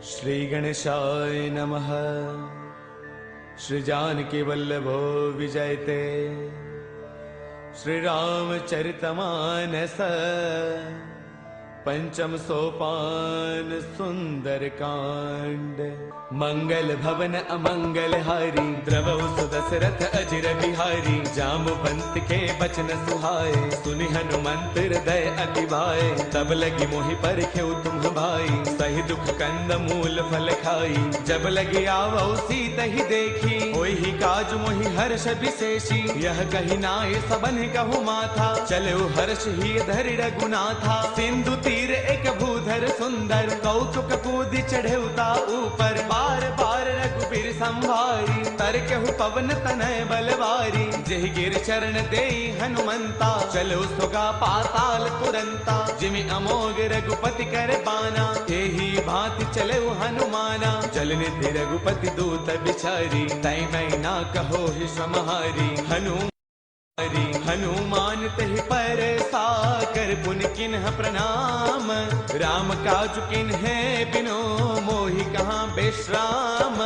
श्री गणेशाय नमः। श्री जानकी वल्लभो विजयते। श्री रामचरितमानस पंचम सोपान सुंदर कांड। मंगल भवन अमंगल हारी द्रवौ सुदशरथ अजिर बिहारी। जामवंत के बचन सुहाए सुनि हनुमंत हृदय अति भाए। तब लगी मोहि परखेउ तुम भाई सही दुख कंद मूल फल खाई। जब लगी आवौ सीत ही देखी होई ही काज मोहि हर्ष विशेषी। यह कही नाय सबन कहु माथा चलो हर्ष ही धरि रघुनाथा। सिंधु तीर एक भूधर सुंदर कौतुक कूद चढ़े उता ऊपर। बार बार रघुबीर संभारी तरकहु पवन तनय बलवारी। जेहि गिर चरण देई हनुमंता चलो सुगा पाताल तुरंता। जिमि अमोघ रघुपति कर बाना एही भांति चले हनुमाना। जल निधि रघुपति दूत बिचारी तै मैं ना कहो ही समहारी। हनुमान तहि पर साकर पुन किन्ह प्रणाम। राम काज किन्हे बिनो मोहि कहाँ बेश्राम।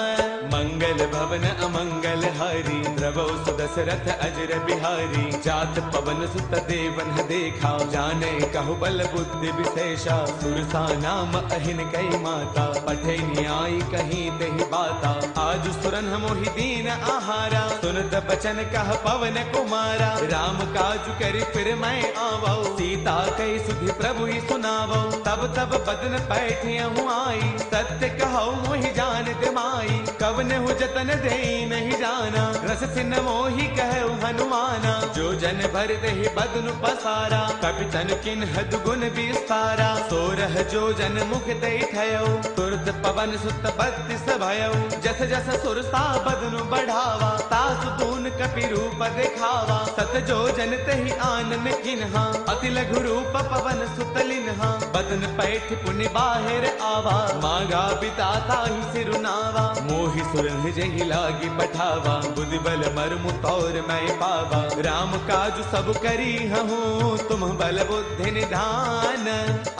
मंगल भवन अमंगल हारी द्रवौ सुदशरथ अजर बिहारी। जात पवन सुत देवन देखा जाने कहु बल बुद्धि विशेषा। सुरसा नाम अहिन कई माता पठे न्याय कहीं तेहि बाता। आज सुरन मोहि दीन आहारा सुनत बचन कह पवन कुमारा। राम काज करि फिर मैं आवौ सीता कई सुधि प्रभु ही सुनावौ। तब तब बदन पैठियहु आई सत्य कहौ मोहि जान माई। कवन हु जतन देई नहीं जाना रस सिन मोहि कहु हनुमाना। जो जन भर देहि बदनु पसारा कपितन किन्ह दुगुन विस्तारा। सोरह जो जन मुख देई थयौ तुरत पवन सुत बत्तीस भयौ। जस जस सुरसा बदनु बढ़ावा तासु दून कपि रूप दिखावा। सत जो जन तहि आनन किन्हा अति लघु रूप पवन सुत लिन्हा। बदन पैठ पुनि बाहिर आवा मागा बिताता ही सिरुनावा। मोहि सुरन जेहि लागी पठावा बुद्धि बल मर्मु तौर मैं पावा। राम काज सब करी हूँ तुम बल बुद्धि निधान।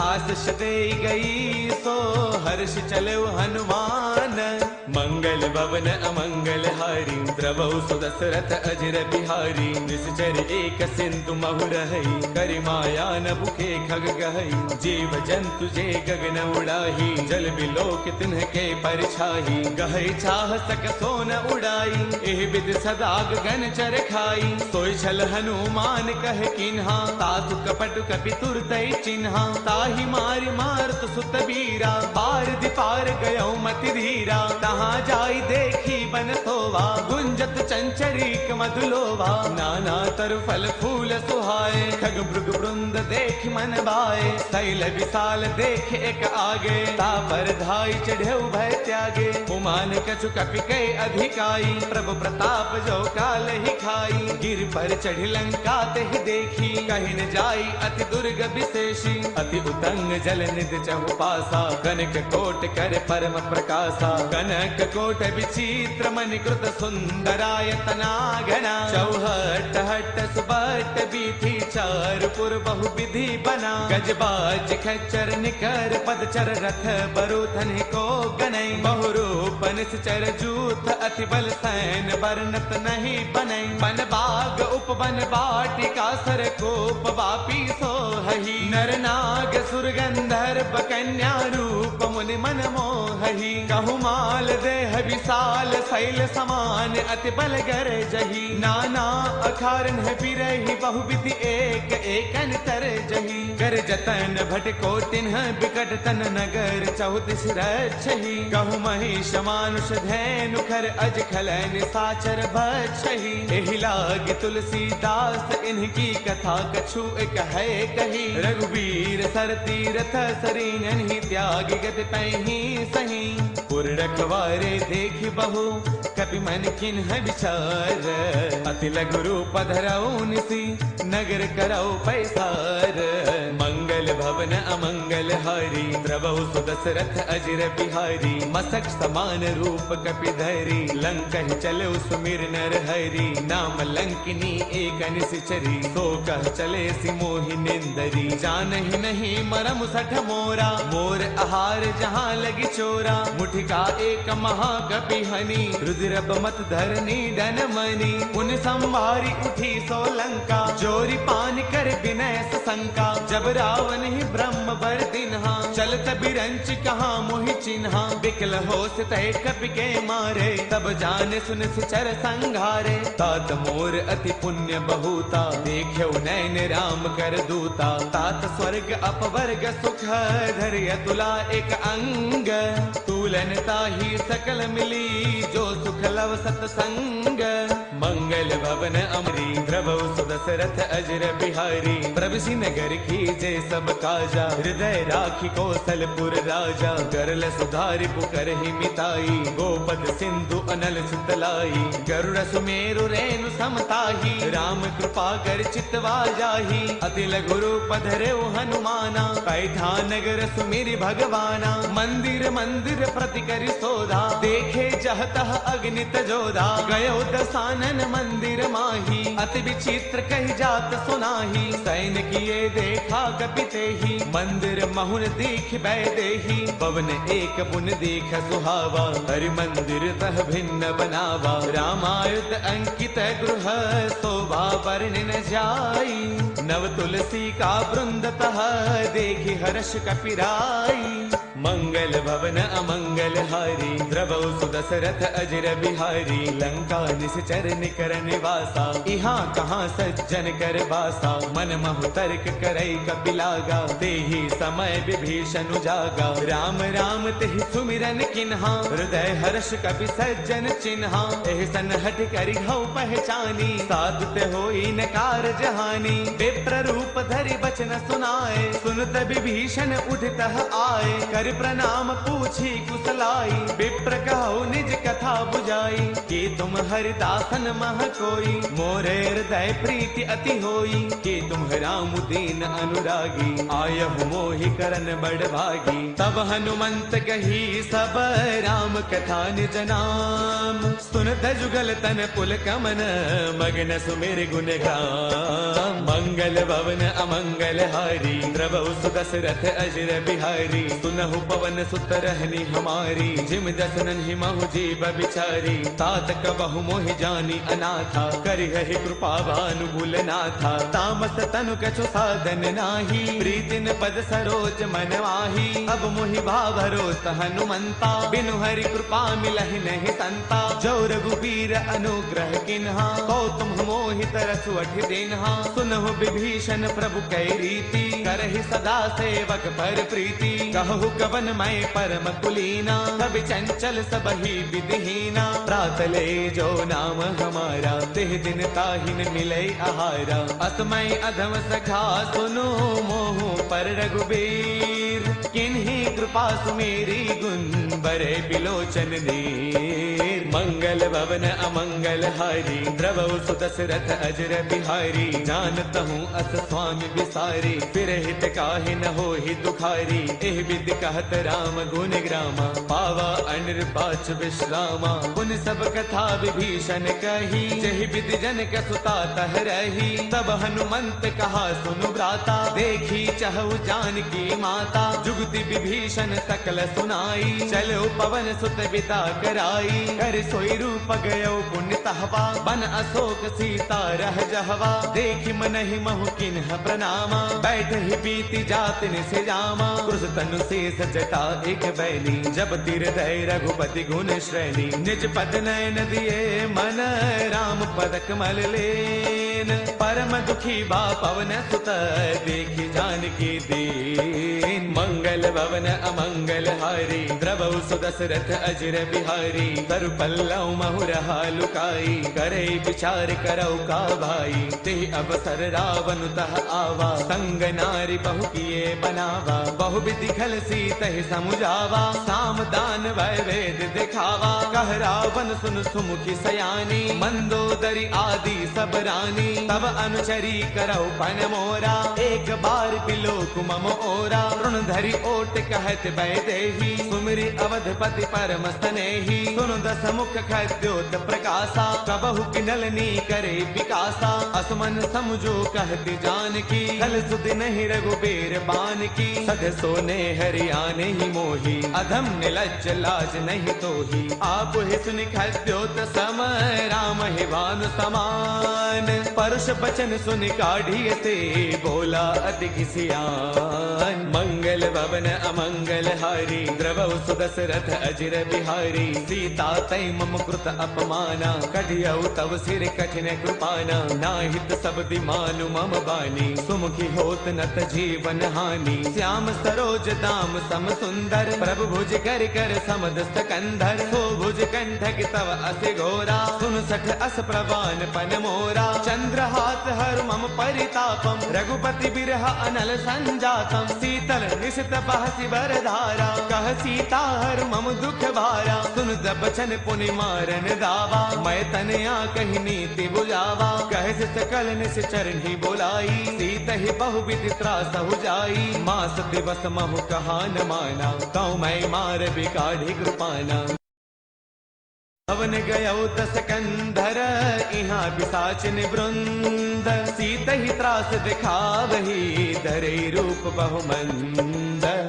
आशीष दे गई सो हर्ष चलो हनुमान। मंगल भवन अमंगल हारी द्रवौ सुदशरथ अजिर बिहारी। निश्चर एक सिंधु महु रहई करि माया न भुखे खग गहई। जीव जंतु जे गगन उड़ाही जल बिलोक तिन्ह के परछाही। गहई चाह सक सोन उड़ाई एह विद सदा गगन चर खाई। सोई छल हनुमान कह किन्हा तासु कपट कपि तुरतै चिन्हा। ताहि मारि मारत सुत बीरा पार दिपार गयो मति धीरा। तहाँ जाई देखी बन सोवा गुंजत चंचरीक मधुलोभा। नाना तरु फल फूल सुहाए खग मृग वृंद देख मन भाए। शैल विशाल देख एक आगे तापर धाई चढ़े भय त्यागे। उमान कछु कपि कै अधिकाई प्रभु प्रताप जो काल ही खाई। गिर पर चढ़ी लंका तेहि देखी कहीं न जाई अति दुर्ग विशेषी। अति उतंग जल निधि चहु पासा कनक कोट कर परम प्रकाशा। कनक कोट विचित्र मणिकृत सुंदरायतना घना। चौहट हट सुबट बीथी चार पुर बहु विधि बना। गजबाज खच्चर निकर पदचर रथ बरुथन को गनई। बहुरूप निश्चर जूथ अति बल सैन वर्णत नहीं बनई। बन बाग उपवन बाटिका सर कोप वापी सोहही। नर नाग सुर गंधर्व कन्या रूप मुनि मन मोहही। कहु माल देह विशाल शैल समान अति बल गर जही। नाना अखारन बिरही बहुविधि एक एकन तर जही। कर जतन भट को तिन्ह बिकट तन नगर चौदिस रक्षही। कहु महिष मानुष धैनु खर अज खलन साचर भक्षही। एहि लाग तुलसीदास इनकी कथा कछु एक है कही। रघुबीर सर तीरथ सरीन ही त्याग गति पैही सही। पुर रखवारे देखि बहु कपि मन किन्ह विचार। अति लघु रूप धरऊ निसी नगर करऊ पैसार। मंगल भवन अमंगल हारी, द्रवहु सुदशरथ अजिर बिहारी। मसक समान रूप कपिधरी, लंकहि चले सुमिर नर हरि। नाम लंकिनी एक निश्चरी, सो कह चले सि मोहि निंदरी। जानहि नहीं मरम सठ मोरा, मोर आहार जहाँ लगी चोरा। मुठिका एक महाकपि हनि, रुद्रब मत धरनी डन मनी। पुन संवारी उठी सो लंका, जोरी पान कर विनय शंका। जब रावण ही ब्रह्म बर दिन्हा, चलत बिरंच कहाँ मोहि चिन्हा। बिकल होश तय कपि के मारे, तब जाने सुन सिचर संघारे। तात मोर अति पुण्य बहुता, देख्यो नैन राम कर दूता। तात स्वर्ग अपवर्ग सुख, धैर्य तुला एक अंग। तूलन ताही सकल मिली, जो सुख लव सतसंग। मंगल भवन अमरी, द्रवहु सुदशरथ अजिर बिहारी। प्रभुसि नगर की जय सब काजा, हृदय राखी कौशलपुर राजा। गरल सुधारि पुकरहि मिताई, गोपद सिंधु अनल सुतलाई। गरुड़ सुमेरु रेणु समताही, राम कृपा कर चितवा जाही। अति लघु रूप धरeu हनुमाना, पैठा नगर सुमिरि भगवाना। मंदिर मंदिर प्रति करि शोधा, देखे जह तह अग्नि तजोधा। गयो दसानन मंदिर माही, अति विचित्र कही जात सुनाही। सैन किए देखा कपिते ही, मंदिर महुन दीख बैदेही। पवन एक पुन देख सुहावा, हरि मंदिर तह भिन्न बनावा। रामायुध अंकित गृह, शोभा वर्णि न जाई। नव तुलसी का वृंद तह, देखि हर्ष कपिराई। मंगल भवन अमंगल हारी, द्रवहु सुदशरथ अजिर बिहारी। लंका निश्चर निकर निवासा, इहाँ कहाँ सज्जन कर बासा। मन महु तर्क करई कपिलागा, तेहि समय विभीषण जागा। राम राम तेहि सुमिरन किन्हा, हृदय हर्ष कपि सज्जन चिन्हा। एहि सन हठ करि हऊ पहचानी, साधुत होई न कारज हानि। विप्र रूप धरि बचन सुनाए, सुनत विभीषण उठितः आए। कर प्रणाम पूछी कुशलाई, विप्र कहो निज कथा बुझाई। कि तुम हरिदासन मह कोई, मोरे हृदय प्रीति अति होई। कि तुम राम दीन अनुरागी, आयहु मोहि करन बड़ भागी। तब हनुमंत कही सब राम कथा निज नाम। सुनत जुगल तन पुल कमन, मगन सुमिर गुण गाम। मंगल भवन अमंगल हारी, द्रवहु सुदशरथ अजिर बिहारी। सुनहु पवन सुत रहनी हमारी, जिम दसनन ही महु जीव बिचारी। तात कबहु मोहि जानी अनाथा, करिहहि कृपा भानुकुल नाथा। तामस तनु कछु साधन नाही, प्रीतिन पद सरोज मन माही। अब मोहि भावरोत हनुमंता, बिनु हरि कृपा मिलहि नहीं संता। जो रघुबीर अनुग्रह किन्हा, तो तुम मोहि तरसु अठि दिन्हा। सुनहु विभीषण प्रभु कै रीति, करहि सदा सेवक पर प्रीति। कहु कवन मैं परम कुलीना, कवि चंचल सबहि विधिहीना। प्रातले जो नाम हमारा, तिह दिन ताहिन मिलै आहारा। असमय अधम सखा सुनो, मोहु पर रघुबीर। किन्ही कृपा सुमेरी, गुण बरे बिलोचन नीर। मंगल भवन अमंगल हारी, द्रवहु सुदशरथ अजिर बिहारी। जानत हूँ अस स्वामी विसारी, फिर हित काहि न होहि दुखारी। एह विधि कहत राम गुण ग्रामा, पावा अनिर्बाच विश्रामा। पुन सब कथा विभीषण कही, जहि विधि जनक सुता तह रही। तब हनुमंत कहा सुनु भ्राता, देखी चहु जानकी माता। जुगति विभीषण सकल सुनाई, चलो पवन सुत बिता कराई। कर सोई रूप गयो पुण्य तहवा, बन अशोक सीता रह जहवा। देखि मनहि महु किन्ह प्रणामा, बैठ ही बीती जात निसे जामा। क्रुश तनु शेष जटा एक बैली, जब तिर दय रघुपति गुण श्रेणी। निज पद नयन दिए मन, राम पद कमल लेन। परम दुखी बा पवन सुत, देखि जानकी दीन। मंगल भवन अमंगल हारी, द्रवहु सुदशरथ अजिर बिहारी। तरु पल्लव महु रहा लुकाई, करे विचार करौ का भाई। ते अवसर रावण तह आवा, संग नारी बहु किए बनावा। बहु विधि खल सीतहि समुझावा, साम दान वै वेद दिखावा। कह रावण सुन सुमुखी सयानी, मंदोदरी आदि सब रानी। तब अनुचरी करौ पन मोरा, एक बार बिलोक मम ओरा। तृण धरि ओट कहत वैदेही, सुमिरि अवधपति परम स्नेही। सुन दस मुख खद्योत प्रकाशा, कबहु किनलनी करे विकासा। असमन समझो कहती जानकी, कल सुधि नहीं रघुबीर बान की। सध सोने हरियाणे ही मोही, अधम निलज्ज लाज नहीं तोही। आप ही सुनि खद्योत सम, राम ही भानु समान। परुष बचन सुनि काढ़ी से, बोला अति घिसियान। मंगल भवन अमंगल हारी, द्रवौ सुदशरथ अजिर बिहारी। सीता तै मम कृत अपमाना, कढ़ियौ तव सिर कठिन कृपाना। नाहित सब दिमानु मम बानी, सुमुखी होत नत जीवन हानि। श्याम सरोज दाम सम सुंदर, प्रभु भुज कर कर समद सकंधर। सो भुज कंठक तव अस घोरा, सुन सठ अस प्रवान पन मोरा। चंद्रहास हर मम परितापम, रघुपति बिरह अनल संजातम। शीतल निशित बहसि बरधारा, कह सीता हर मम दुख भारा। सुन बचन पुनि मारन दावा, मैं तनया कही नीति बुझावा। कह सकल निश चरणी बोलाई, सीत ही बहुविध त्रासहु जाई। मास दिवस महु कहा न माना, कौ मैं मार बिकाढ़ी कृपाना। हवन गयो दस कंधर, इहाँ पिशाचिन वृंद। सीत ही त्रास दिखावही, धरे रूप बहुमंद।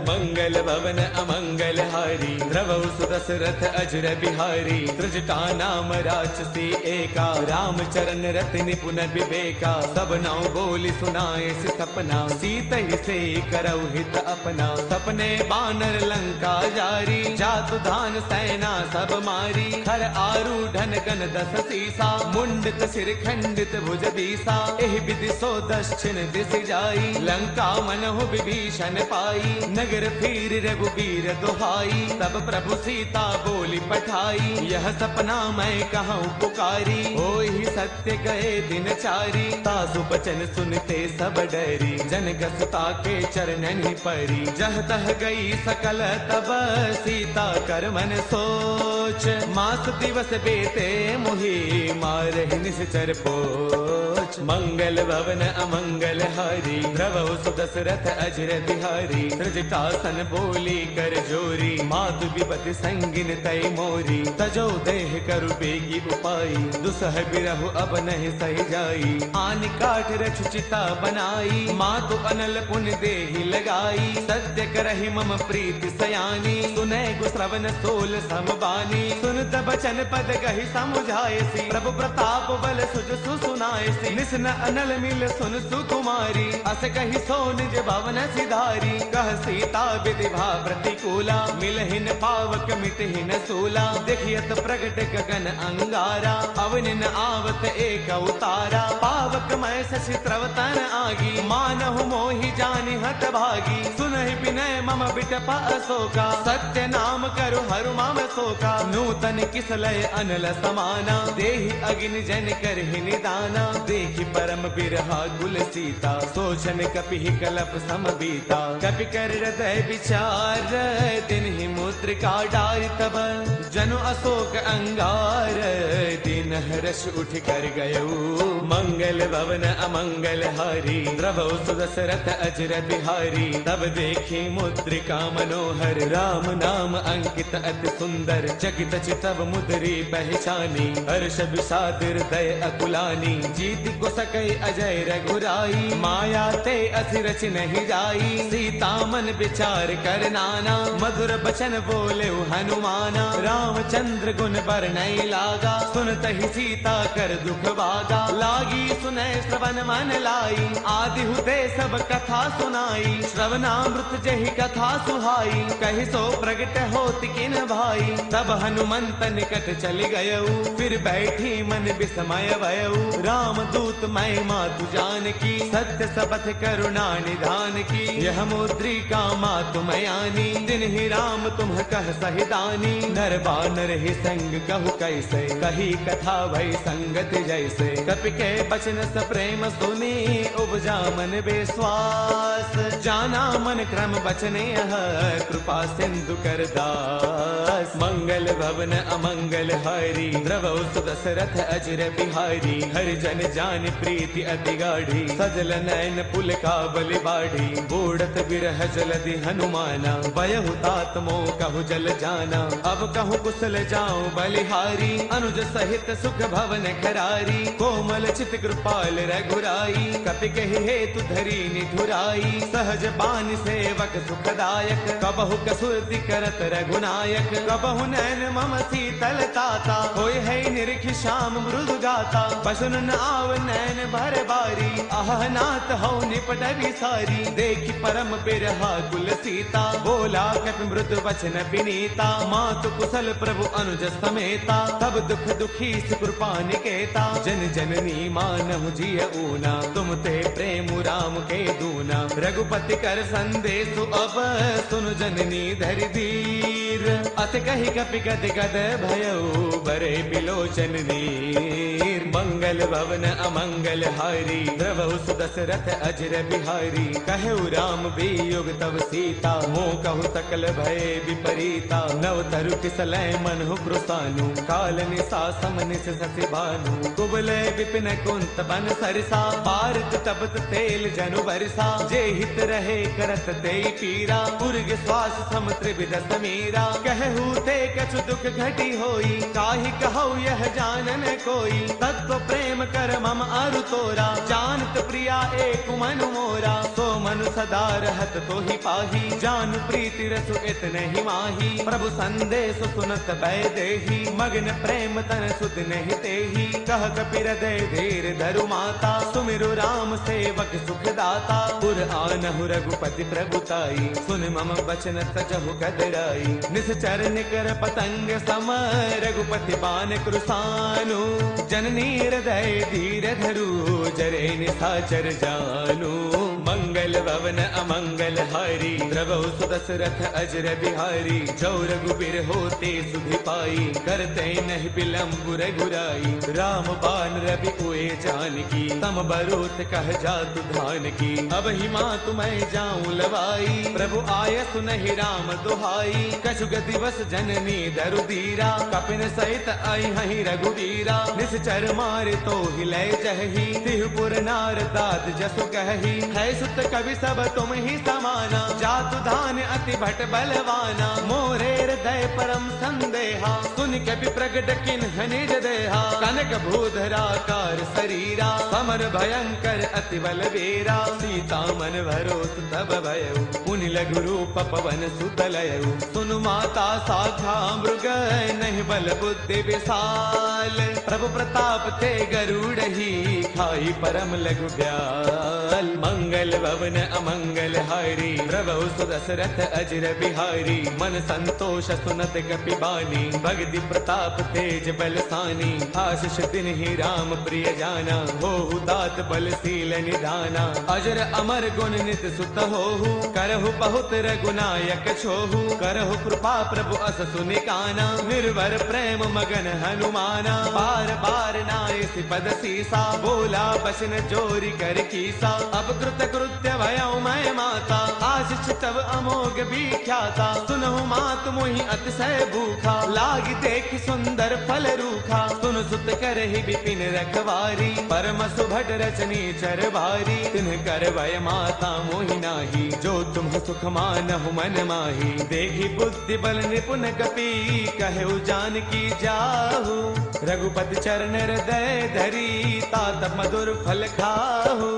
मंगल भवन अमंगल हारी, द्रवौ सुदशरथ अजर बिहारी। त्रिजटा नाम राक्षसी एका, राम चरण रति निपुण विवेका। सब नाउ बोली सुनाए सि सपना, सीत ही से करौ हित अपना। सपने बानर लंका जारी, जातु धान सेना सब मारी। खर आरूढ़न गण दस सीसा, मुंडित सिर खंडित भुज दीसा। एहि विधि सो दक्षिण दिस जाई, लंका मनहु विभीषण पाई। नगर फिर रघुबीर दुहाई, तब प्रभु सीता बोली पठाई। यह सपना मैं कहूँ पुकारी, होई सत्य गए दिन चारी। तासु बचन सुनते सब डरी, जनक सुता के चरणन ही परी। जह तह गई सकल तब, सीता कर मन सोच। मास दिवस बेते मुहि, मारहि निश्चर पोच। मंगल भवन अमंगल हारी, द्रवौ सुदशरथ अजर बिहारी। त्रिजटासन बोली कर जोरी, मातु विपति संगिन तै मोरी। तजो देह करु बेगी उपाई, दुसह बिरहु अब नहीं सही जाई। आन काठ रछ चिता बनाई, मातु अनल पुन देहि लगाई। सत्य करहि मम प्रीति सयानी, सुनै गो श्रवण सोल समबानी। सुनत बचन पद गहि समुझायसी, प्रभु प्रताप बल सुज सुनायसी। निस्न अनल मिल सुन सुकुमारी, अस कहि सो निज भवन सिधारी। कह सीता विधि भा प्रतिकूला, मिलहिन पावक मिटहिन सूला। देखियत प्रगट गगन अंगारा, अवनिन आवत एक उतारा। पावक मैं शशि त्रवतन आगी, मानहु मोहि जानि हत भागी। सुनहि विनय मम बिटप अशोका, सत्य नाम करु हरु मम शोका। नूतन किसलय अनल समाना, देहि अगिन जन करहि निदाना। देखि परम बिरहा कुल सीता, सोचन कपिहि कलप समबीता। कपि कर हृदय विचार, तिन्हि मुद्रिका डारि तब। जनु अशोक अंगार, दिन हर्ष उठ कर गयो। मंगल भवन अमंगल हारी, द्रवौ सुदशरथ अजर बिहारी। तब देखी मुद्रिका मनोहर, राम नाम अंकित अति सुंदर। चकित चितव मुद्री पहचानी, हर्ष विषाद हृदय अकुलानी। जीत को सकै अजय रघुराई, माया ते अति रच नहीं जाई। सीता मन विचार कर नाना, मधुर बचन बोले हनुमाना। रामचंद्र गुण बरनई लागा, सुनत ही सीता कर दुख भागा। लागी सुनय श्रवण मन लाई, आदि हुते सब कथा सुनाई। श्रवणामृत जहि कथा सुहाई, कहि सो प्रगट होत किन भाई। तब हनुमंत निकट चल गयऊ, फिर बैठी मन विस्मय भयऊ। राम दूत मैं मातु जान की, सत्य सबथ करुणा निधान की। यह मुद्रिका मातु मयानी, दिन ही राम तुम कह सहिदानी, नर बानर ही संग कहु कैसे, कही कथा भई संगत जैसे। कपि के बचन स प्रेम सुनी, उपजा मन विश्वास, जाना मन क्रम बचने यह, कृपा सिंधु कर दास। मंगल भवन अमंगल हारी, द्रवौ सुदशरथ अजर बिहारी, हरि जन जान प्रीति अति गाढ़ी, सजल नयन पुल का बलि बाढ़ी। बूढ़त बिरह जलधि हनुमाना, बयहु तात मोह कहु जल जाना। अब कहु कुशल जाऊं बलिहारी, अनुज सहित सुख भवन खरारी। कोमल चित कृपाल रघुराई, कपि कहि हेतु धरी निठुराई। सहज बानी सेवक सुखदायक, कबहु कसुरति करत रघुनायक। कबहु नैन मम शीतल ताता, होय है निरखि श्याम मृदु गाता। बसुन न आव नैन भर बारी, आह नाथ हौ निपट विसारी। देखि परम बिरहा कुल सीता, बोला कपि मृदु वचन विनीता। मातु कुशल प्रभु अनुज समेता, तब दुख दुखी कृपा निकेता। जन जननी मानहु जिय ऊना, तुम ते प्रेम राम के दूना। रघुपति कर संदेश अब, सुन जननी धरि धीर। अत कहि कपि गद गद भयउ, बरे बिलोचन नीर। मंगल भवन अमंगल हारी, द्रवहु सुदशरथ अजर बिहारी। कहु राम वियोग तव सीता, मोह कहु सकल भय विपरीता। नव तरु किसलय मनहु कृसानु, काल निसा समनिस ससि भानु। कुबलय विपिन कुंत बन सरसा, पारत तपत तेल जनु बरसा। जे हित रहे करत तेई पीरा, उर्ग श्वास सम त्रिविध समीरा। कहु ते कछु दुख घटी होई, काहि कहु यह जानन कोई। तत्व प्रेम कर मम अरु तोरा, जानत प्रिया एक मनु मोरा। सो मनु सदा रहत तो ही पाही, जानु प्रीति रसु इतने ही माही। प्रभु संदेश सुनत भय देही, मग्न प्रेम तन सुध नहीं तेही। कह कपि हृदय धीर धरु माता, सुमिरु राम सेवक सुख दाता। पुर आनहु रघुपति प्रभुताई, सुन मम वचन तजहु कदराई। निश्चर निकर पतंग सम, रघुपति बान कृसानु। जननी हृदय धीर धरु, जरे निशाचर जानु। मंगल भवन अमंगल हारी, द्रवहु सुदशरथ अजर बिहारी। जो रघुबीर होते सुधि पाई, करते नहीं विलंब रघुराई। राम बान रवि उए जानकी, तम बरोत कह जातु धान की। अब ही मातु मैं जाऊं लवाई, प्रभु आय सुनहि राम दुहाई। कछु दिवस जननी धरु धीरा, कपिन सहित आई हहि रघुवीरा। निश्चर मारे तो हिलय जहि, तिहुपुर नार दाद जसु कहि। है सुत कवि सब तुम ही समाना, जातु धान अति भट बलवाना। मोरे हृदय परम संदेहा, सुन कपि प्रगट किन्ह निज देहा। कनक भूधराकार शरीरा, समर भयंकर अति बलवीरा। सीता मन भरोस तब भयउ, पुनि लघु रूप पवन सुत लयउ। सुनु माता शाखा मृग, नहीं बल बुद्धि विशाल। प्रभु प्रताप ते गरुड़हि, खाई परम लघु ब्याल। मंगल भवन अमंगल हारी, द्रवहु सुदशरथ अजर बिहारी। मन संतोष सुनत कपि बानी, भगति प्रताप तेज बलसानी। आशीष तिन्हि राम प्रिय जाना, होहु दात बलशील निधाना। अजर अमर गुण नित सुत होहु, करहु बहुत रघुनायक छोहु। करहु कृपा प्रभु अस सुनिकाना, निर्भर प्रेम मगन हनुमाना। बार बार नाय पद सीसा, बोला बसन जोरी कर कीसा। अब कृत कृत्य भयउ मैं माता, आशीष तब अमोघ विख्याता। सुनहु मात मोहि अतिशय भूखा, लागी देख सुंदर फल रूखा। सुन सुत करहि विपिन रखवारी, परम सुभट रचनी चर भारी। तिन्ह कर भय माता मोहि नाही, जो तुम सुख मानहु मन माही। देखी बुद्धि बल निपुण कपि, कहु जानकी जाहु। रघुपति चरण हृदय धरी, तात मधुर फल खाहु।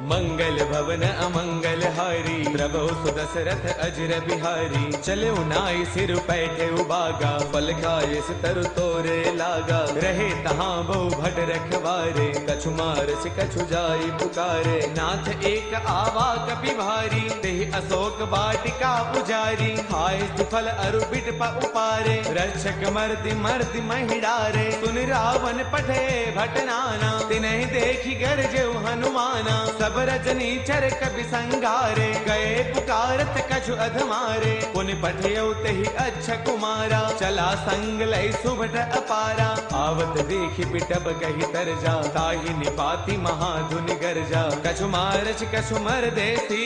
मंगल भवन अमंगल हारी, द्रवहु सुदशरथ अजर बिहारी। चले नाई सिर पैठे उबागा, फल खाए तरु तोरे लागा। रहे तहाँ बहु भट रखवारे, कछु मारस कछु जाई पुकारे। नाथ एक आवा कपि भारी, तेहि अशोक वाटिका पुजारी। खाए फल अरु बिट उपारे, रक्षक मर्दि मर्दि महिडारे। सुन रावण पठे भट नाना, तिन्हि देखि गरजेउ हनुमाना। सब रजनी चर कवि संगारे, गए पुकारत कछु अधमारे, पुन पठयौ तेहि अच्छा कुमारा, चला संग लय सुभट अपारा, आवत देखि पिटब कहि तरजा, ताहि निपाति महाधुनि गर्जा, कछु मारच कछु मर देसी,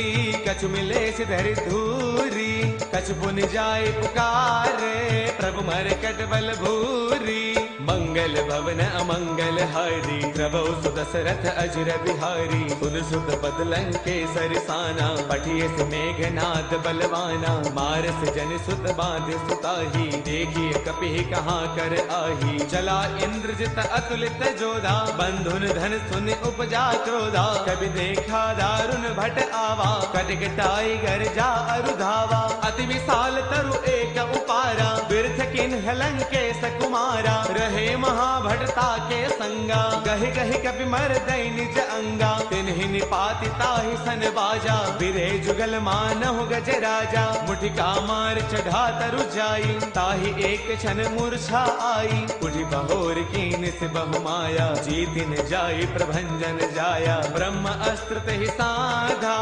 कछु मिलेस धरि धूरी, कछु पुन जाय पुकारे, प्रभु मरकट बल भूरी, मंगल भवन अमंगल हारी, द्रवौ सुदशरथ अजर बिहारी, सुन सुत पद लंकेसर साना, पठियस मेघनाद बलवाना, मारस जन सुत बांध सुताही, देखिए कपिहि कहाँ कर आही, चला इंद्रजित अतुलित जोधा, बंधुन धन सुन उपजा क्रोधा, कभी देखा दारुण भट आवा, कटकटाई गर्जा अरुधावा, अति विशाल तरु एक उपारा, बिरथ किन्ह लंकेश कुमारा, रहे महाभटता के संगा, गहि गहि कपि मर दई निज अंगा, तिन्हि निपाति ताहि सन बाजा, बिरे जुगल मानहु गज राजा, मुठिका मार चढ़ा तरु जाई, ताहि एक क्षण मूर्छा आई, उठि बहोर कीन से बहु माया, जीतिन जाई प्रभंजन जाया, ब्रह्म अस्त्र तेहि साधा,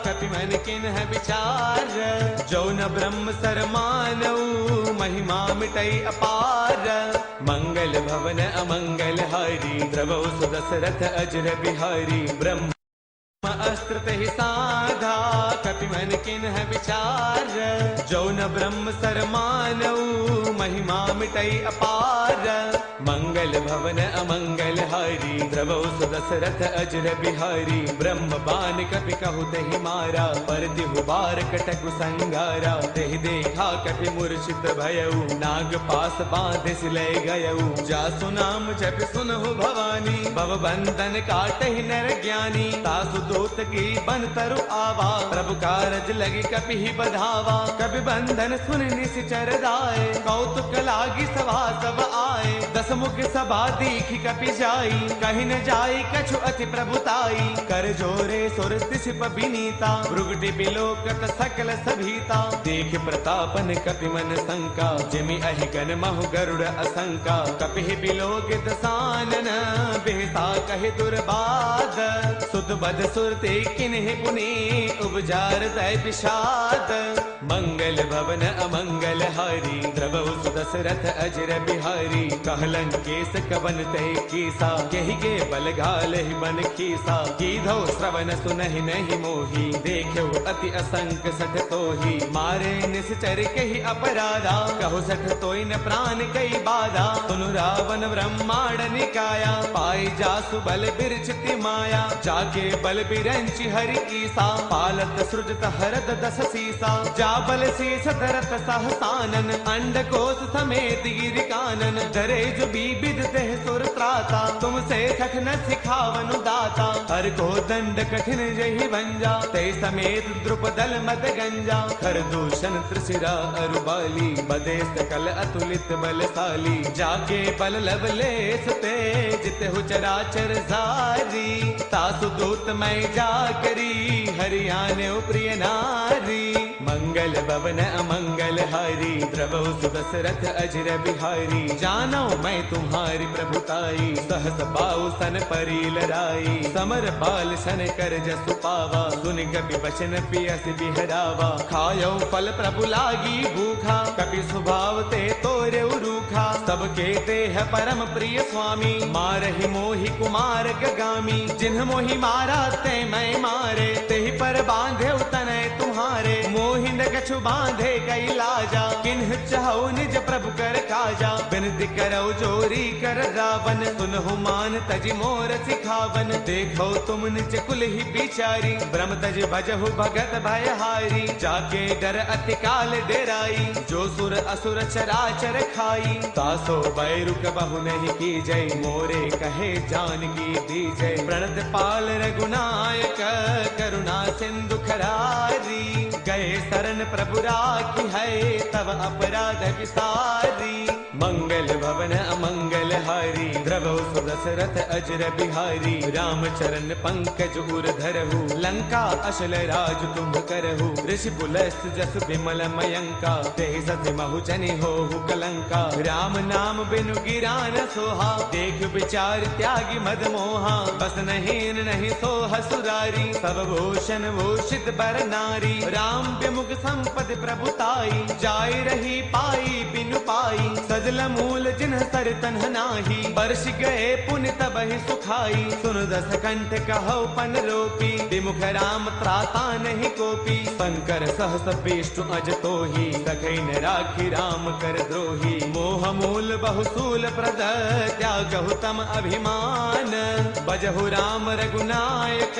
कपि मन किन्ह विचार, जो न ब्रह्म सर मानऊ, महिमा मिटई अपार, मंगल भवन अमंगल हारी, द्रवौ सुदशरथ अजर बिहारी, ब्रह्म अस्त्र तेहि साधा, कपि मन किन्ह विचार, जो न ब्रह्म सर मानऊ, महिमा मिटई अपार, मंगल भवन अमंगल हारी, द्रवौ सुदशरथ अजर बिहारी, ब्रह्म बान कपि कहु तेहि मारा, पर तिहु बार कटकु संगारा, तेहि देखा कपि मूर्छित भयऊ, नाग पास बांधिस लय गयऊ, जासु नाम जपि सुनहु भवानी, भव बंधन काटहि नर ज्ञानी, तासु दूत की बन तरु आवा, प्रभु कारज लगी कपि ही बधावा, कपि बंधन सुन निश्चर दाए, कौतुक लागी सभा सब आए, दस मुख सभा दीखि कपि जाई, कहीं न जाई कछु अति प्रभुताई, कर जोरे सुर तिसिप बिनीता, भृगुटि बिलोकत सकल सभीता, देख प्रतापन कपि मन शंका, जिमि अहि गण महु गरुड़ असंका, कपि बिलोकित सानन, बिहसा कहि दुर्बाद, सुत बद सुरते किन्हि पुनि, उपजार दय विषाद, मंगल भवन अमंगल हारी, द्रवौ सुदशरथ अजर बिहारी, कहलन केस कवन तय कीसा, केहि के बल घाल ही बन खीसा, कीधौ श्रवण सुनहि नहीं मोही, देखो अति असंक सठ तोही, मारे निश्चर कहि अपराधा, कहु सठ तोय न प्राण कई बाधा, सुनु रावण ब्रह्मांड निकाया, पाई जासु बल बिरचिति माया, जाके बल बिरंचि हरि ईसा, पालत सृजत हरद दस सीसा, जा बल शेष धरत सहसानन, अंडकोश समेत गिर कानन, धरे जो विविध देह सुर त्राता, तुमसे सख न सिखावनु दाता, हर को दंड कठिन जहि भंजा, ते समेत द्रुपदल मद गंजा, खर दूषण त्रिशिरा अरुबाली, बदे सकल अतुलित बलशाली, जाके बल लवलेस ते, जिते हु चराचर जारी, तासु दूत मैं जा करी, हरियाणे प्रिय नारी, मंगल भवन अमंगल हारी, द्रवौ सुदशरथ अजर बिहारी, जानो मैं तुम्हारी प्रभुताई, सहस पाऊ सन परी लड़ाई, समर बाल सन कर जसु पावा, सुन कपि बचन पियस बिहरावा, खायो फल प्रभु लागी भूखा, कपि स्वभाव ते तोरे रूखा, सबके देह परम प्रिय स्वामी, मारहि मोहि कुमार गगामी, जिन्ह मोहि मारा ते मैं मारे, तेहि पर बांधे तनय तुम्हारे, मोहि न कछु बांधे कई लाजा, किन्ह चाहु निज प्रभु कर काजा, बिनती करौ जोरी कर रावण, सुनहु मान तज मोर सिखावन, देखो तुम निज कुल ही बिचारी, ब्रह्म तज भजहु भगत भयहारी, जाके डर अति काल डेराई, जो सुर असुर चराचर खाई, तासो बैरु कबहु नहीं की जय, मोरे कहे जानकी दी जय, प्रणत पाल रघुनायक, करुणा सिंधु खरारी, गए शरण प्रभु राखी है, तब अपराध विसारी, मंगल भवन अमंगल हारी, द्रवौ सुदशरथ दशरथ अजर बिहारी। राम चरण पंकज उर धरहु, लंका अशल राज तुम्ह करहु। ऋषि पुलस्त जस विमल मयंका, तेहि सति महु जनि होहु कलंका। राम नाम बिनु गिरा न सोहा, देख विचार त्यागी मद मोहा। बस नहीन नहीं सोह सुरारी, सब भूषण भूषित बर नारी। राम विमुख संपद प्रभुताई, जाय रही पाई बिनु पाई। सजल मूल जिन्ह सर तन्ह नाही, बरस गए पुण्य तबहि सुखाई। सुन दस कंठ कहौ पन रोपी, विमुख राम त्राता नहीं कोपी। शंकर सहस विष्णु अज तोहि, सखै न राखी राम कर द्रोही। मोह मूल बहुसूल प्रद, त्यागहु तम अभिमान। बजहु राम रघुनायक,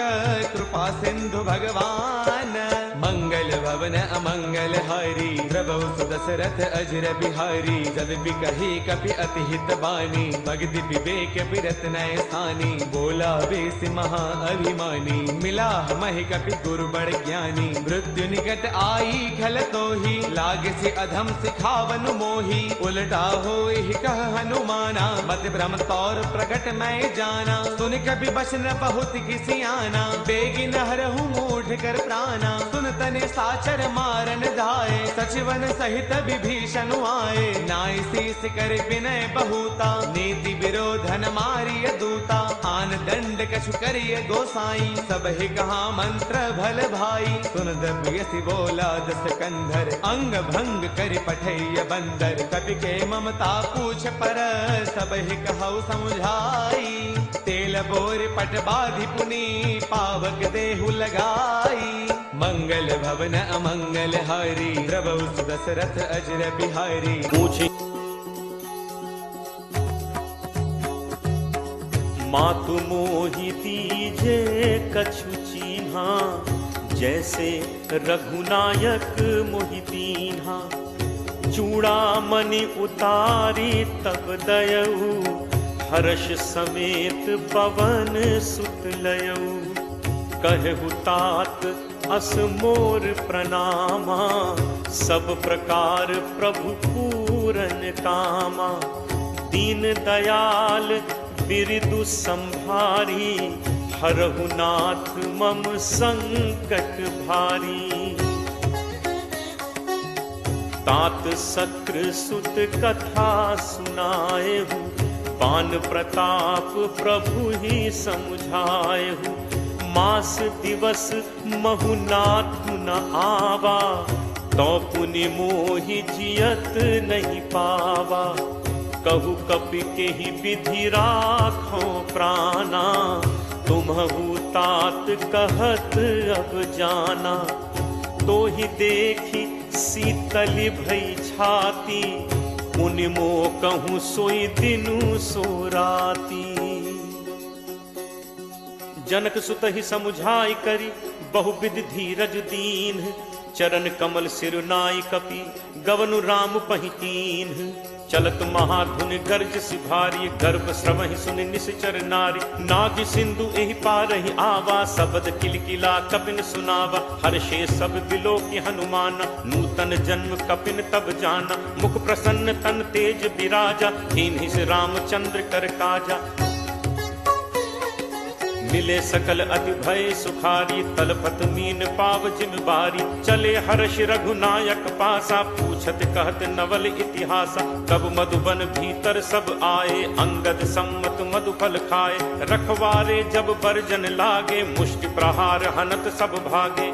कृपा सिंधु भगवान। मंगल भवन अमंगल हारी, द्रवहु सुदशरथ अजर बिहारी। जब बिकहि कपि अति हित बानी, भगति विवेक बिरत नय स्थानी। बोला बेस महा अभिमानी, मिला महि कपि गुरु बड़ ज्ञानी। मृत्यु निकट आई खल तोहि, लागे से अधम सिखावन मोहि। उलटा होहि कह हनुमाना, मति भ्रम तौर प्रगट मैं जाना। सुन कपि बचन बहुत किसियाना, बेगी न हरहु मूढ़ कर प्राणा। सुन तने साचर मारन धाये, सचिवन सहित विभीषण आए। नाई शीस कर विनय बहुता, नीति विरोधन मारिय दूता। आन दंड कछु करिय गोसाई, सब ही कहा मंत्र भल भाई। सुन दबयसि बोला दस कंधर, अंग भंग कर पठैय बंदर। कपि के ममता पूछ पर, सब ही कहु समुझाई। तेल बोर पट बाधि पुनि, पावक देहु लगाई। मंगल भवन अमंगल हारी, द्रवहु सुदशरथ अजर बिहारी। पूछे मातु मोहि दीजे कछु चीन्हा, जैसे रघुनायक मोहि दीन्हा। चूड़ामणि उतारी तब दयऊ, हर्ष समेत पवन सुत लयऊ। कहु तात अस मोर प्रणामा, सब प्रकार प्रभु पूरन कामा। दीन दयाल बिरदु संभारी, हरहु नाथ मम संकट भारी। तात सक्र सुत कथा सुनाएहु, पान प्रताप प्रभु ही समुझाएहु। मास दिवस महु नाथु न आवा, तो पुनि मोहि जियत नहीं पावा। कहु कपि के ही विधि राखो प्राणा, तुम्हु तात कहत अब जाना। तो ही देखी शीतल भई छाती, पुनि मो कहूँ सोई दिनु सो राती। जनक सुत ही समुझाई करी, बहुविध धीरज दीन। चरण कमल सिर नाई कपि, गवनु राम पहिकीन। चलत महाधुन गर्ज सिभारी, गर्भ श्रवहि सुनि निश्चर नारी। नाग सिंधु एहि पारहि आवा, सबद किलकिला कपिन सुनावा। हर्षे सब बिलो की हनुमान, नूतन जन्म कपिन तब जाना। मुख प्रसन्न तन तेज विराजा, कीन्हि से रामचंद्र कर काजा। मिले सकल अति भय सुखारी, तलपत मीन पाव जिम बारी। चले हर्ष रघुनायक पासा, पूछत कहत नवल इतिहासा। तब मधुबन भीतर सब आए, अंगद सम्मत मधुफल खाए। रखवारे जब बरजन लागे, मुष्टि प्रहार हनत सब भागे।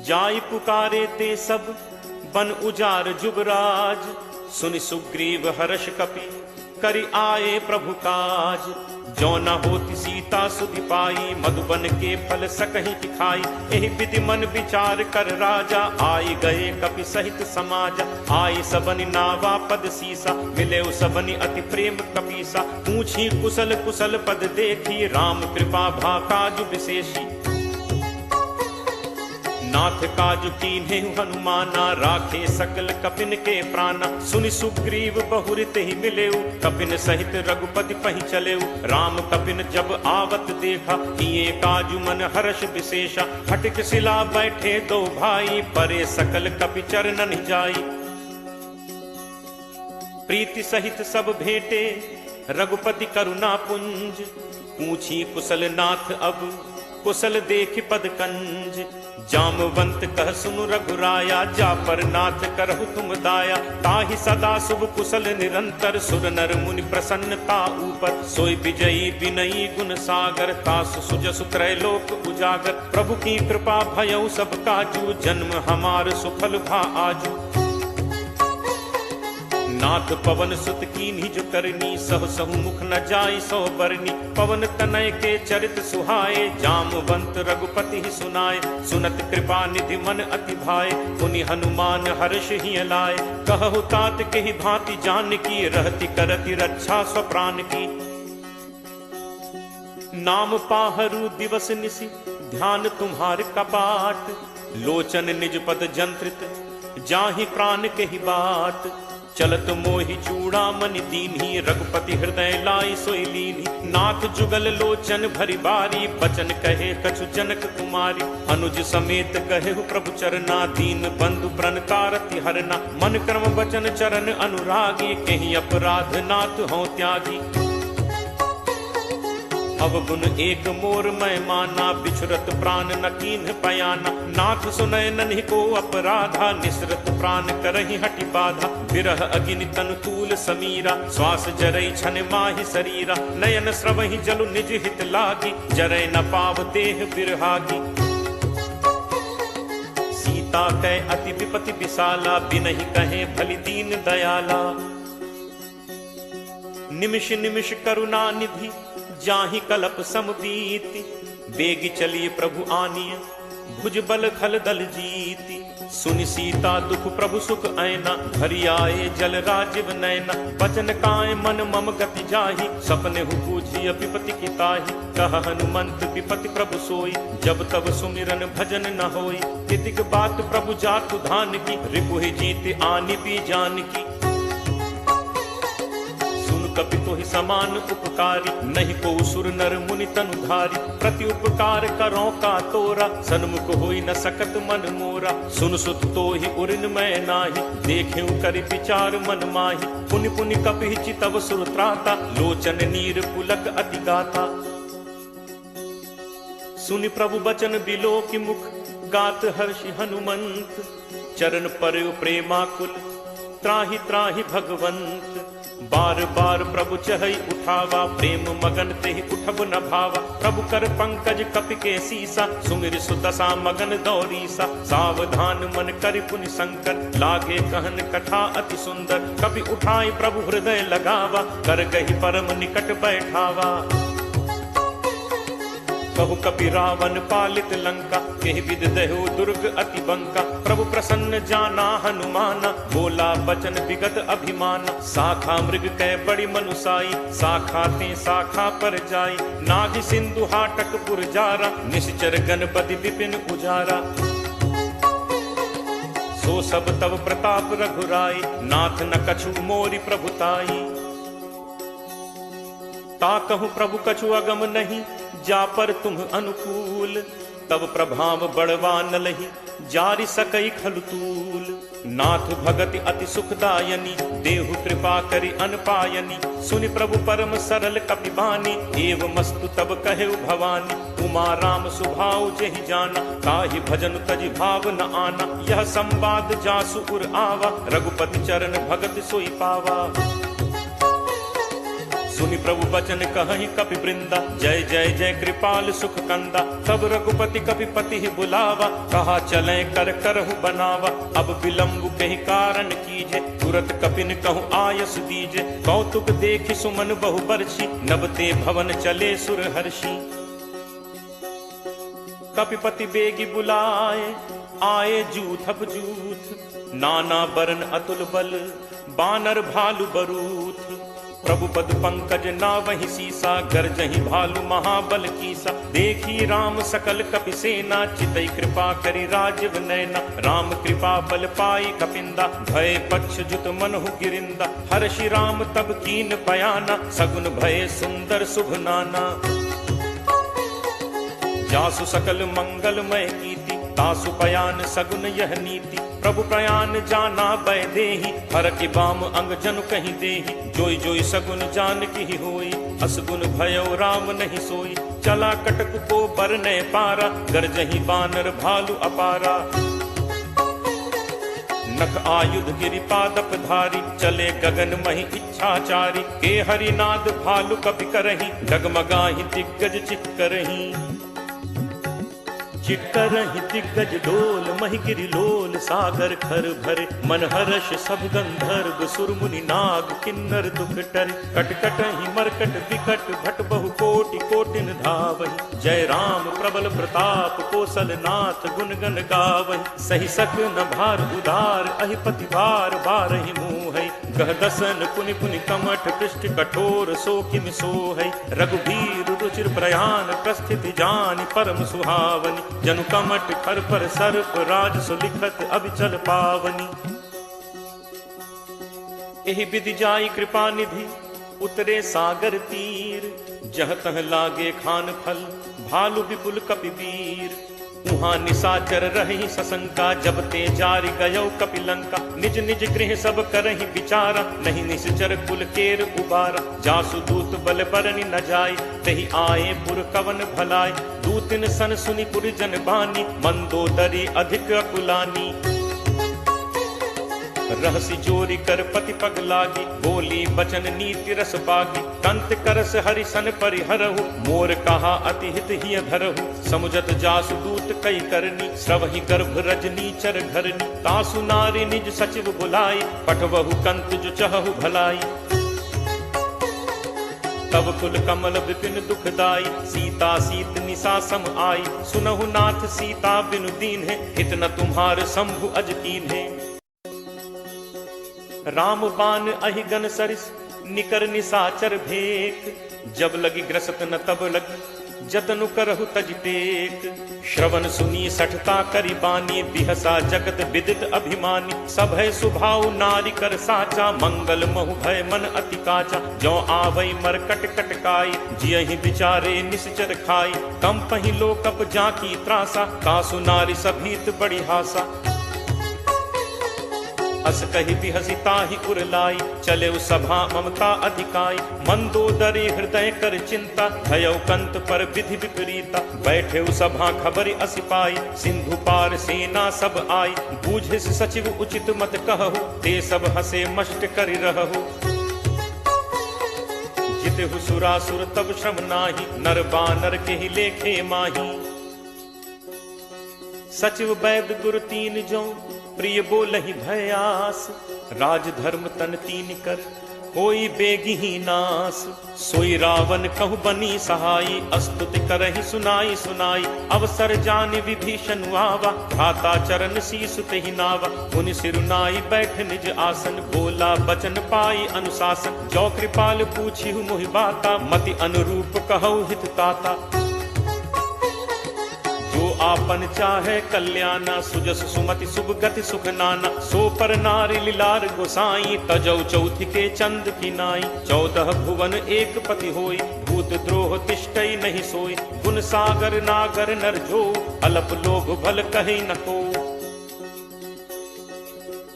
जाई पुकारे ते सब बन उजार जुबराज। सुनि सुग्रीव हर्ष कपि, करि आए प्रभु काज। जो न होती सीता सुधि पाई, मधुबन के फल सकहि खाई। एहि विधि मन विचार कर राजा, आई गए कपि सहित समाज। आई सबनि नावा पद सीसा, मिले सबनि अति प्रेम कपीसा। पूछी कुशल कुशल पद देखी, राम कृपा भा काजु विशेषी। नाथ काजु कीन्हे हनुमाना, राखे सकल कपिन के प्राणा। सुनि सुग्रीव बहुरित ही मिलेऊ, कपिन सहित रघुपति पहि चलेऊ। राम कपिन जब आवत देखा, किए काजु मन हर्ष विशेषा। हटिक शिला बैठे दो भाई, परे सकल कपि चरणन जाई। प्रीति सहित सब भेटे, रघुपति करुणा पुंज, पूछी कुशल नाथ अब, कुशल देख पद कंज। जामवंत कह सुनु रघुराया, जा पर नाथ करहु तुम दाया। ताहि सदा शुभ कुशल निरंतर, सुर नर मुनि प्रसन्नता ऊपर। सोई विजयी विनयी गुण सागर, तासु सुजसु त्रैलोक उजागर। प्रभु की कृपा भयउ सब काजू, जन्म हमार सुफल भा आजू। नाथ पवन सुत कीन्ही जो करनी, सहु सहु मुख न जाई सो बरनी। पवन तनय के चरित सुहाए, जामवंत रघुपति ही सुनाए। सुनत कृपा निधि मन अति भाए, पुनि हनुमान हर्ष ही लाए। कहु तात के ही भांति जान की, रहति करति रक्षा स्वप्राण की। नाम पाहरू दिवस निसी, ध्यान तुम्हार कपाट। लोचन निज पद जंत्रित, जाहि प्राण के ही बाट। चलत मोहि चूड़ामणि दीन्ही, रघुपति हृदय लाई सोई लीन्ही। नाथ जुगल लोचन भरी बारी, बचन कहे कछु जनक कुमारी। अनुज समेत कहे प्रभु चरना, दीन बंधु प्रण कारति हरना। मन क्रम वचन चरण अनुरागी, कहीं अपराध नाथ हों त्यागी। अवगुण एक मोर मैं माना, बिछुरत प्राण न कीन्ह पयाना। नाथ सुनय नन्हि को अपराधा, निसरत प्राण करहि हटि बाधा। विरह अग्नि तनु तूल समीरा, श्वास जरई छन माहि शरीरा। नयन स्रवहि जलु निज हित लागी, जरय न पाव देह बिरहागी। सीता कै अति विपति विशाला, बिनहि कहे भलि दीन दयाला। निमिष निमिष करुणा निधि, जाहि कलप समबीति। बेगी चलिए प्रभु आनिय, भुज बल खल दल जीति। सुनि सीता दुख प्रभु सुख ऐना, भरी आए जल राजीव नैना। बचन काय मन मम गति जाहि, सपने हु पूजिय विपति की ताहि। कह हनुमंत विपति प्रभु सोई, जब तब सुमिरन भजन न होई। तितिक बात प्रभु जातु धान की, रिपुहि जीत आनि भी जान की। कपि तोहि समान उपकारी, नहीं को सुर नर मुनि तनुधारी। प्रति उपकार करो का तोरा, सन्मुख होई न सकत मन मोरा। सुन सुत तोहि उरिन मैं नाही, देखेउ करि विचार मन माही। पुनि पुनि कपि चितव सुर त्राता, लोचन नीर पुलक अति गाथा। सुनि प्रभु बचन बिलो की मुख, गात हर्षि हनुमंत। चरण पर प्रेमाकुल, त्राहि त्राहि भगवंत। बार बार प्रभु चहई उठावा, प्रेम मगन तेहि उठब न भावा। प्रभु कर पंकज कपि के सीसा, सुमिर सुदशा मगन दौरीसा। सावधान मन करि पुनि शंकर, लागे कहन कथा अति सुंदर। कपि उठाई प्रभु हृदय लगावा, कर गहि परम निकट बैठावा। कहु कपि रावण पालित लंका, केहि विद देहु दुर्ग अति बंका। प्रभु प्रसन्न जाना हनुमाना, बोला बचन विगत अभिमाना। शाखा मृग कै बड़ी मनुसाई, शाखा ते शाखा पर जाई। नाग सिंधु हाटक पुरजारा, निश्चर गणपति विपिन उजारा। सो सब तब प्रताप रघुराई, नाथ न कछु मोरि प्रभुताई। ताकहु प्रभु कछु अगम नहीं, जा पर तुम अनुकूल। तब प्रभाव बड़वा न लही, जारि सकई खलुतूल। नाथ भगति अति सुखदायनी, देहु कृपा करि अनपायनी। सुनि प्रभु परम सरल कपिबानी, एवमस्तु तब कहेउ भवानी। उमा राम सुभाउ जेहि जाना, ताहि भजन तजि भाव न आना। यह संवाद जासु उर आवा, रघुपति चरण भगत सोई पावा। सुनि प्रभु बचन कहहि कपि वृंदा, जय जय जय कृपाल सुख कंदा। तब रघुपति कपिपति ही बुलावा, कहा चले कर करहु बनावा। अब विलंब कहि कारण कीजे, तुरत कपिन कहु आयस दीजे। कौतुक देखि सुमन बहु बरछी, नबते भवन चले सुर हर्षि। कपिपति बेगी बुलाए, आए जूथप जूथ। नाना बरन अतुल बल, बानर भालु बरूथ। प्रभु पद पंकज नावहि सीसा, गर्जहि भालु महाबल कीसा। देखी राम सकल कपि सेना, चितई कृपा करि राजीव नैना। राम कृपा बल पाई कपिंदा, भय पक्ष जुत मनहु गिरिंदा। हर्षि राम तब कीन पयाना, सगुन भय सुंदर शुभ नाना। जासु सकल मंगलमय कीति, तासु पयान सगुन यह नीति। प्रभु प्रयाण जाना बैदेही, हर की बाम अंग जनु कहीं देही। जोई जोई सगुन जान की होई, असगुन भयो राम नहीं सोई। चला कटक को बरने पारा, गरजही बानर भालू अपारा। नख आयुध गिरिपादप धारी, चले गगन मही इच्छाचारी। के हरिनाद भालु कपि करही, डगमगाही दिग्गज चिक्करही। चिक्करही दिग्गज डोल, मही गिरि लोल सागर खर भरे। मन हर्ष सब गंधर्व सुर मुनि नाग किन्नर दुख टरे। कटकटहि मरकट विकट भट बहु कोटि कोटिन धावहि। जय राम प्रबल प्रताप कौशल नाथ गुण गण गावहि। सही सक न भार उदार, अहिपति बार बारहि मोहै। गह दसन पुनि पुनि कमठ, पृष्ठ कठोर सो किम सोहै। रघुबीर रुचिर प्रयाण, प्रस्थिति जानि परम सुहावनि। जनु कमठ खर पर सर्प, राज सुलिखत अभिचल पावनी। एहि विधि जाई कृपा निधि, उतरे सागर तीर। जह तह लागे खान फल, भालु विपुल कपिवीर। उहाँ निशाचर रही सशंका, जब ते जारि गयो कपिलंका। निज निज गृह सब करहि विचारा, नहीं निश्चर कुल केर उबारा। जासु दूत बल बरनि न जाय, तहि आए पुर कवन भलाय। दूतिन सन सुनि पुर जन बानी, मंदोदरी अधिक अकुलानी। रहसी चोरी कर पति पग लागी, बोली बचन नीति रस पागी। कंत करस हरिसन परिहरहु, मोर कहा अति हित हिय धरहु। समुझत जासु दूत कई करनी, स्रवहि गर्भ रजनी चर घरनी। तासु नारी निज सचिव बुलाई, पठवहु कंत जो चहु भलाई। तब कुल कमल विपिन दुखदाई, सीता सीत निशा सम आई। सुनहु नाथ सीता बिनु दीन है, हित न तुम्हार शंभु अज कीन है। राम बान अहिगन सरिस, निकर निशाचर भेक। जब लगी ग्रसत न तब लगी, जतनु करहु तज टेक। श्रवण सुनी सठता करि बानी, बिहसा जगत विदित अभिमानी। सब है सुभाव नारी कर साचा, मंगल महु भय मन अति काचा। जो आवै मरकट कटकाई, जियहि विचारे निश्चर खाई। कम पहि लोकप जाकी त्रासा, कासु नारी सभीत बड़ी हासा। अस कहि बिहसी ताहि उरलाई, चले सभा ममता अधिकाई। मंदोदरी हृदय कर चिंता, भयो कंत पर विधि विपरीता। बैठे सभा खबर असि पाई, सिंधु पार सेना सब आई। बूझिस सचिव उचित मत कहु, ते सब हसे मष्ट करि रहु। जितहु सुरासुर तब श्रम नाही, नर बानर के लेखे माही। सचिव वैद गुरु तीन जो, प्रिय बोलहि भयास। राज धर्म तन तीन कर, कोई बेगिही नास। सोई रावण कहु बनी सहाई, अस्तुति करहि सुनाई सुनाई। अवसर जानि विभीषण आवा, भ्राता चरण शीस तेहि नावा। मुनि सिरुनाई बैठ निज आसन, बोला बचन पाई अनुशासन। जो कृपाल पूछिहु मोहि बाता, मति अनुरूप कहु हित ताता। जो आपन चाहे कल्याणा, सुजस सुमति शुभ गति सुख नाना। सो पर नारी लीलार गोसाई, तजौ चौथि के चंद की नाई। 14 भुवन एक पति होई, भूत द्रोह तिष्ठई नहीं सोई। गुण सागर नागर नर जो, अलप लोभ भल कहि न को।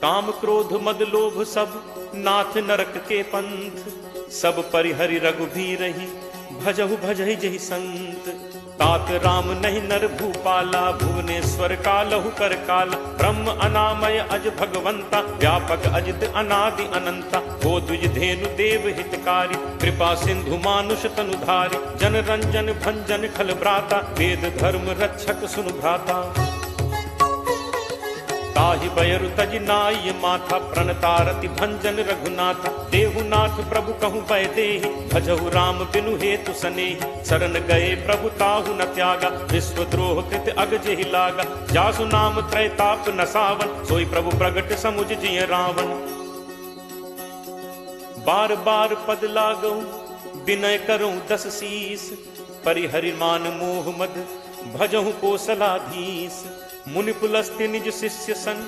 काम क्रोध मद लोभ सब, नाथ नरक के पंथ। सब परिहरि रघुबीरहि, भजहु भजहि जहि संत। तात राम नहीं नर भूपाला, भुवनेश्वर कालहु कर काला। ब्रह्म अनामय अज भगवंता, व्यापक अजित अनादि अनंता। हो द्विज धेनु देव हितकारी, कृपा सिंधु मानुष तनुधारी। जन रंजन भंजन खल भ्राता, वेद धर्म रक्षक सुनु भ्राता। ताहि बयरु तज नाई माथा, प्रणतारति भंजन रघुनाथा। देहुनाथ प्रभु कहु बैदेहि, भजहु राम बिनु हेतु सनेहि। शरण गए प्रभु ताहु न त्यागा, विश्वद्रोह कृत अग जेहि लागा। जासु नाम त्रैताप न सावन, सोई प्रभु प्रगट समुझ जिय रावण। बार बार पद लागऊ, विनय करऊं 10 शीस। परिहरि मान मोह मद, भजहु कौशलाधीश। मुनि पुलस्त्य निज शिष्य सन,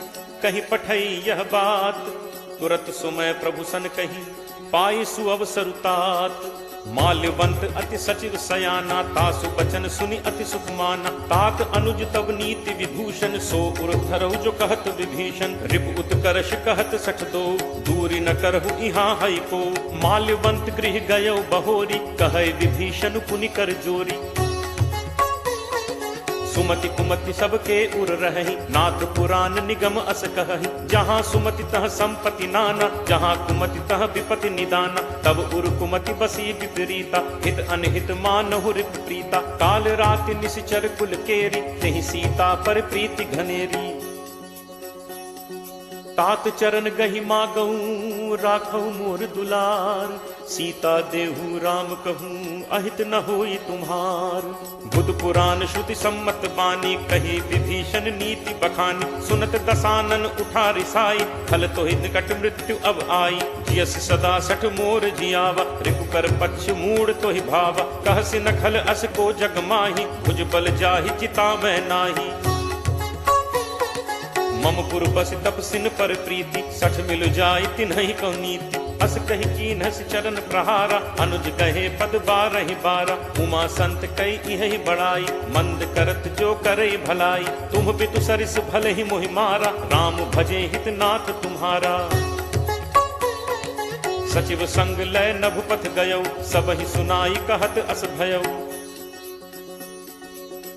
कहीं पठई यह बात। तुरत सुमय प्रभु सन कही, पाई सुअवसर तात। माल्यवंत अति सचिव सयाना, तासु बचन सुनि अति सुख माना। तात अनुज तब नीति विभूषण, सो उर धरहु जो कहत विभीषण। रिप उत्कर्ष कहत सठ दो, दूरी न करहु इहाँ हई को। माल्यवंत गृह गयो बहोरी, कहे विभीषण पुनि कर जोरी। सुमति कुमति सबके उर रहहि, नाथ पुराण निगम अस कहहि। जहाँ सुमति तह संपत्ति नाना, जहाँ कुमति तह विपति निदाना। तब उर कुमति बसी विपरीता, हित अनहित मानहु रिप प्रीता। काल राति निश्चर कुल केरी, तेहि सीता पर प्रीति घनेरी। तात चरण गहि मागऊं, राखऊ मोर दुलार। सीता देहु राम कहूँ, अहित न होई तुम्हार। बुध पुराण श्रुति सम्मत बानी, कही विभीषण नीति बखानी। सुनत दसानन उठा रिसाई, खल तोहि निकट मृत्यु अब आई। जियस सदा सठ मोर जियावा, रिपु कर पक्ष मूड तोहि भावा। कहसि न खल अस को जग माही, भुज बल जाहि चिता मैं नाही। मम पुर बस तपसिन पर प्रीति, सठ मिल जाय तिन्हि को नीति। अस कहि कीन्हस चरण प्रहारा, अनुज कहे पद बारहि बारा। उमा संत कई इहि बड़ाई, मंद करत जो करई भलाई। तुम पितु सरिस भले ही मोहि मारा, राम भजे हित नाथ तुम्हारा। सचिव संग लय नभुपथ गयौ, सबहि सुनाई कहत अस भयौ।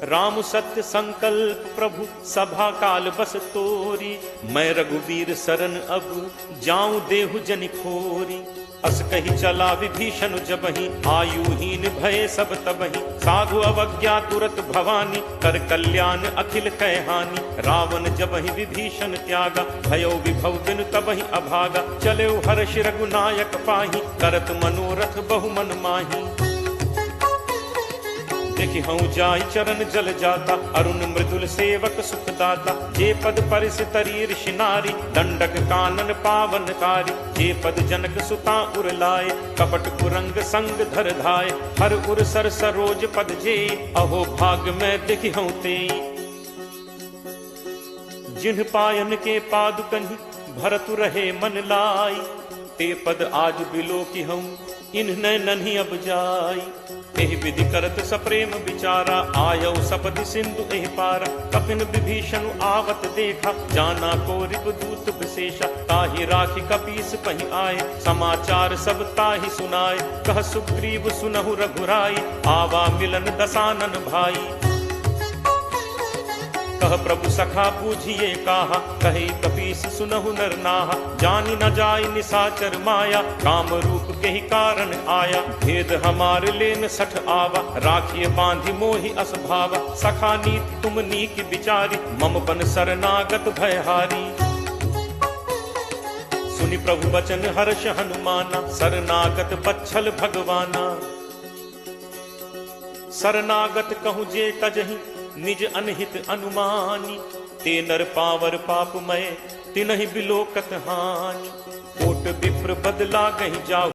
राम सत्य संकल्प प्रभु, सभा काल बस तोरी। मैं रघुवीर शरण अब, जाऊं देहु जनि खोरी। अस कही चला विभीषण जबहि, आयुहीन भय सब तबहि। साधु अवज्ञा तुरत भवानी, कर कल्याण अखिल कै हानि। रावण जबहि विभीषण त्यागा, भयो विभव बिनु तबहि अभागा। चले हर्ष रघुनायक पाही, करत मनोरथ बहु मन माही। देखि हूँ जाय चरण जल जाता, अरुण मृदुल सेवक सुखदाता। जे पद परिस तरी ऋषि नारी, दंडक कानन पावनकारी। जे पद जनक सुता उर लाए, कपट कुरंग संग धर धाय। हर उर सर सरोज पद जे, अहो भाग में देखि हूँ ते। जिन्ह पायन के पादुकहि, भरतु रहे मन लाई। ते पद आज बिलो की हूँ, इन्ह नन्ही अब जाई। एहि विधि करत सप्रेम विचारा, आयौ सपदि सिंधु एहि पारा। कपिन विभीषण आवत देखा, जाना को रिपु दूत विशेषा। ताहि राखि कपीस पहि आए, समाचार सब ताहि सुनाए। कह सुग्रीव सुनहु रघुराई, आवा मिलन दसानन भाई। कह प्रभु सखा बूझिए काहा, कहे कपीस सुनहु नर नाहा। जानि न जाय निसाचर माया, काम रूप के ही कारण आया। भेद हमार लेन सठ आवा, राखिए बांधि मोहि अस भावा। सखा नीति तुम नीक विचारी, मम बन शरणागत भयहारी। सुनि प्रभु वचन हर्ष हनुमाना, शरणागत बच्छल भगवाना। शरणागत कहूँ जे तजहि, निज अनहित अनुमानी। ते नर पावर पापमय, तिनहि बिलोकत हानि। कोट विप्र बदला गहि जाऊ।